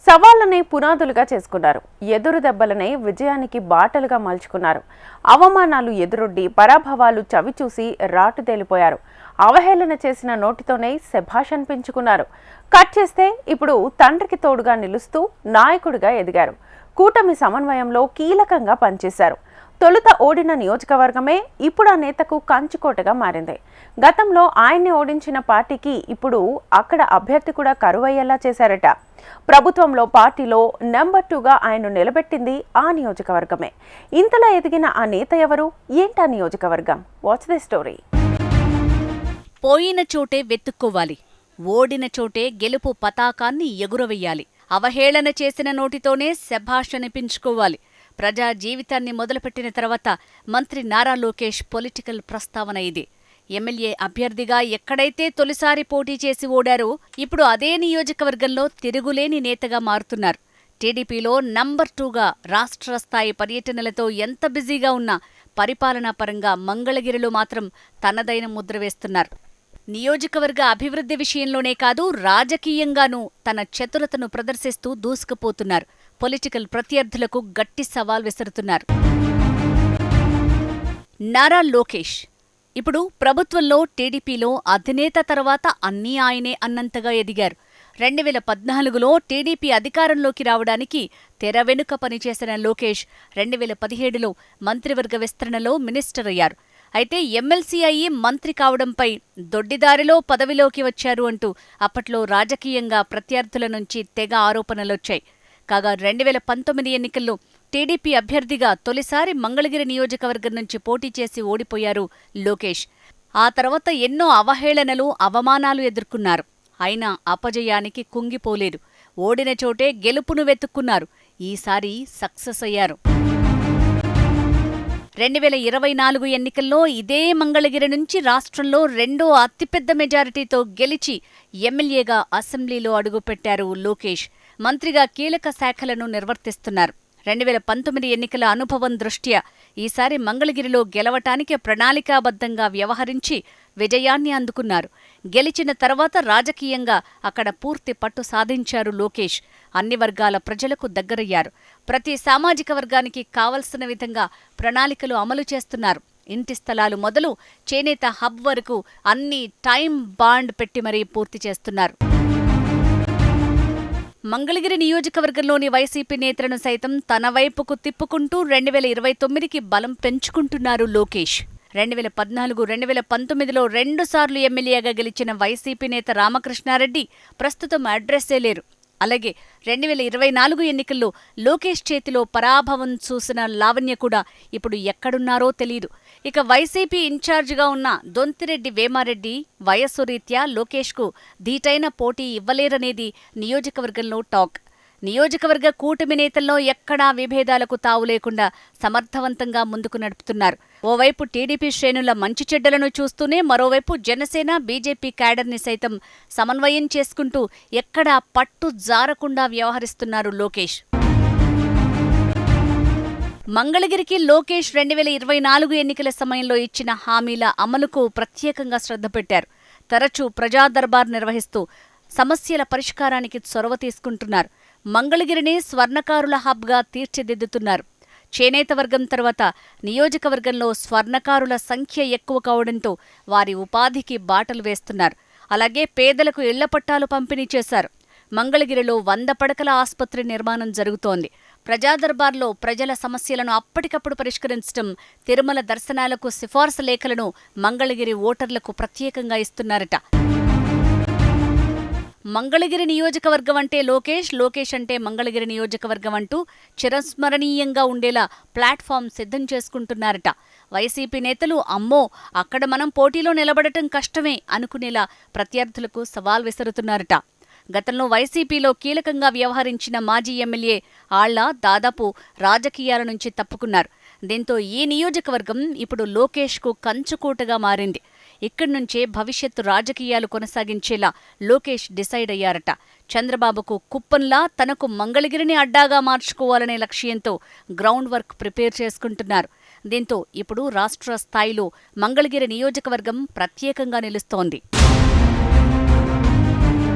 సవాళ్లనే పునాదులుగా చేసుకున్నారు. ఎదురు దెబ్బలనే విజయానికి బాటలుగా మలుచుకున్నారు. అవమానాలు ఎదురొడ్డి పరాభవాలు చవిచూసి రాటుతేలిపోయారు. అవహేళన చేసిన నోటితోనే శభాష్ అనిపించుకున్నారు. కట్ చేస్తే ఇప్పుడు తండ్రికి తోడుగా నిలుస్తూ నాయకుడిగా ఎదిగారు. కూటమి సమన్వయంలో కీలకంగా పనిచేశారు. తొలుత ఓడిన నియోజకవర్గమే ఇప్పుడు ఆ నేతకు కంచుకోటగా మారింది. గతంలో ఆయన్ని ఓడించిన పార్టీకి ఇప్పుడు అక్కడ అభ్యర్థి కూడా కరువయ్యేలా చేశారట. ప్రభుత్వంలో పార్టీలో నెంబర్ 2గా ఆయన నిలబెట్టింది ఆ నియోజకవర్గమే. ఇంతలా ఎదిగిన ఆ నేత ఎవరు? ఏంటా నియోజకవర్గం? Watch the story. పోయిన చోటే వెతుక్కోవాలి, ఓడిన చోటే గెలుపు పతాకాన్ని ఎగురవెయ్యాలి. అవహేళన చేసిన నోటితోనే శభాష్ అనిపించుకోవాలి. ప్రజా జీవితాన్ని మొదలుపెట్టిన తర్వాత మంత్రి నారా లోకేష్ పొలిటికల్ ప్రస్తావన ఇది. ఎమ్మెల్యే అభ్యర్థిగా ఎక్కడైతే తొలిసారి పోటీ చేసి ఓడారో ఇప్పుడు అదే నియోజకవర్గంలో తిరుగులేని నేతగా మారుతున్నారు. టీడీపీలో నంబర్ 2గా రాష్ట్ర స్థాయి పర్యటనలతో ఎంత బిజీగా ఉన్నా పరిపాలనా పరంగా మంగళగిరిలో మాత్రం తనదైన ముద్ర వేస్తున్నారు. నియోజకవర్గ అభివృద్ధి విషయంలోనే కాదు, రాజకీయంగానూ తన చతురతను ప్రదర్శిస్తూ దూసుకుపోతున్నారు. పొలిటికల్ ప్రత్యర్థులకు గట్టి సవాల్ విసురుతున్నారు. నారా లోకేష్ ఇప్పుడు ప్రభుత్వంలో టీడీపీలో అధినేత తర్వాత అన్నీ ఆయనే అన్నంతగా ఎదిగారు. 2014లో టీడీపీ అధికారంలోకి రావడానికి తెర వెనుక పనిచేసిన లోకేష్ 2017లో మంత్రివర్గ విస్తరణలో మినిస్టర్ అయ్యారు. అయితే ఎమ్మెల్సీ అయ్యి మంత్రి కావడంపై దొడ్డిదారిలో పదవిలోకి వచ్చారు అంటూ అప్పట్లో రాజకీయంగా ప్రత్యర్థుల నుంచి తెగ ఆరోపణలొచ్చాయి. కాగా 2019 ఎన్నికల్లో టీడీపీ అభ్యర్థిగా తొలిసారి మంగళగిరి నియోజకవర్గం నుంచి పోటీ చేసి ఓడిపోయారు లోకేష్. ఆ తర్వాత ఎన్నో అవహేళనలు, అవమానాలు ఎదుర్కొన్నారు. అయినా అపజయానికి కుంగిపోలేదు. ఓడిన చోటే గెలుపును వెతుక్కున్నారు. ఈసారి సక్సెస్ అయ్యారు. 2024 ఎన్నికల్లో ఇదే మంగళగిరి నుంచి రాష్ట్రంలో రెండో అతిపెద్ద మెజారిటీతో గెలిచి ఎమ్మెల్యేగా అసెంబ్లీలో అడుగుపెట్టారు లోకేష్. మంత్రిగా కీలక శాఖలను నిర్వర్తిస్తున్నారు. 2019 ఎన్నికల అనుభవం దృష్ట్యా ఈసారి మంగళగిరిలో గెలవటానికి ప్రణాళికాబద్ధంగా వ్యవహరించి విజయాన్ని అందుకున్నారు. గెలిచిన తర్వాత రాజకీయంగా అక్కడ పూర్తి పట్టు సాధించారు లోకేష్. అన్ని వర్గాల ప్రజలకు దగ్గరయ్యారు. ప్రతి సామాజిక వర్గానికి కావలసిన విధంగా ప్రణాళికలు అమలు చేస్తున్నారు. ఇంటి స్థలాలు మొదలు చేనేత హబ్ వరకు అన్ని టైం బాండ్ పెట్టి మరీ పూర్తి చేస్తున్నారు. మంగళగిరి నియోజకవర్గంలోని వైసీపీ నేతలను సైతం తన వైపుకు తిప్పుకుంటూ 2029కి బలం పెంచుకుంటున్నారు లోకేష్. 2014, 2019లో 2 సార్లు ఎమ్మెల్యేగా గెలిచిన వైసీపీ నేత రామకృష్ణారెడ్డి ప్రస్తుతం అడ్రస్సే లేరు. అలాగే 2024 ఎన్నికల్లో లోకేష్ చేతిలో పరాభవం చూసిన లావణ్య కూడా ఇప్పుడు ఎక్కడున్నారో తెలీదు. ఇక వైసీపీ ఇన్ఛార్జిగా ఉన్న దొంతిరెడ్డి వేమారెడ్డి వయస్సు రీత్యా లోకేష్కు ధీటైన పోటీ ఇవ్వలేరనేది నియోజకవర్గంలో టాక్. నియోజకవర్గ కూటమి నేతల్లో ఎక్కడా విభేదాలకు తావు లేకుండా సమర్థవంతంగా ముందుకు నడుపుతున్నారు. ఓవైపు టీడీపీ శ్రేణుల మంచి చెడ్డలను చూస్తూనే మరోవైపు జనసేన, బీజేపీ క్యాడర్ని సైతం సమన్వయం చేసుకుంటూ ఎక్కడా పట్టు జారకుండా వ్యవహరిస్తున్నారు లోకేష్. మంగళగిరికి లోకేష్ 2024 ఎన్నికల సమయంలో ఇచ్చిన హామీల అమలుకు ప్రత్యేకంగా శ్రద్ధ పెట్టారు. తరచూ ప్రజా దర్బార్ నిర్వహిస్తూ సమస్యల పరిష్కారానికి చొరవ తీసుకుంటున్నారు. మంగళగిరిని స్వర్ణకారుల హబ్గా తీర్చిదిద్దుతున్నారు. చేనేత వర్గం తర్వాత నియోజకవర్గంలో స్వర్ణకారుల సంఖ్య ఎక్కువ కావడంతో వారి ఉపాధికి బాటలు వేస్తున్నారు. అలాగే పేదలకు ఇళ్ల పట్టాలు పంపిణీ చేశారు. మంగళగిరిలో 100 పడకల ఆస్పత్రి నిర్మాణం జరుగుతోంది. ప్రజాదర్బార్లో ప్రజల సమస్యలను అప్పటికప్పుడు పరిష్కరించడం, తిరుమల దర్శనాలకు సిఫార్సు లేఖలను మంగళగిరి ఓటర్లకు ప్రత్యేకంగా ఇస్తున్నారట. మంగళగిరి నియోజకవర్గం అంటే లోకేష్, లోకేష్ అంటే మంగళగిరి నియోజకవర్గం అంటూ చిరస్మరణీయంగా ఉండేలా ప్లాట్ఫామ్ సిద్ధం చేసుకుంటున్నారట. వైసీపీ నేతలు అమ్మో అక్కడ మనం పోటీలో నిలబడటం కష్టమే అనుకునేలా ప్రత్యర్థులకు సవాల్ విసురుతున్నారట. గతంలో వైసీపీలో కీలకంగా వ్యవహరించిన మాజీ ఎమ్మెల్యే ఆళ్ల దాదాపు రాజకీయాల నుంచి తప్పుకున్నారు. దీంతో ఈ నియోజకవర్గం ఇప్పుడు లోకేష్కు కంచుకోటగా మారింది. ఇక్కడి నుంచే భవిష్యత్తు రాజకీయాలు కొనసాగించేలా లోకేష్ డిసైడ్ అయ్యారట. చంద్రబాబుకు కుప్పంలా తనకు మంగళగిరిని అడ్డాగా మార్చుకోవాలనే లక్ష్యంతో గ్రౌండ్ వర్క్ ప్రిపేర్ చేసుకుంటున్నారు. దీంతో ఇప్పుడు రాష్ట్ర స్థాయిలో మంగళగిరి నియోజకవర్గం ప్రత్యేకంగా నిలుస్తోంది.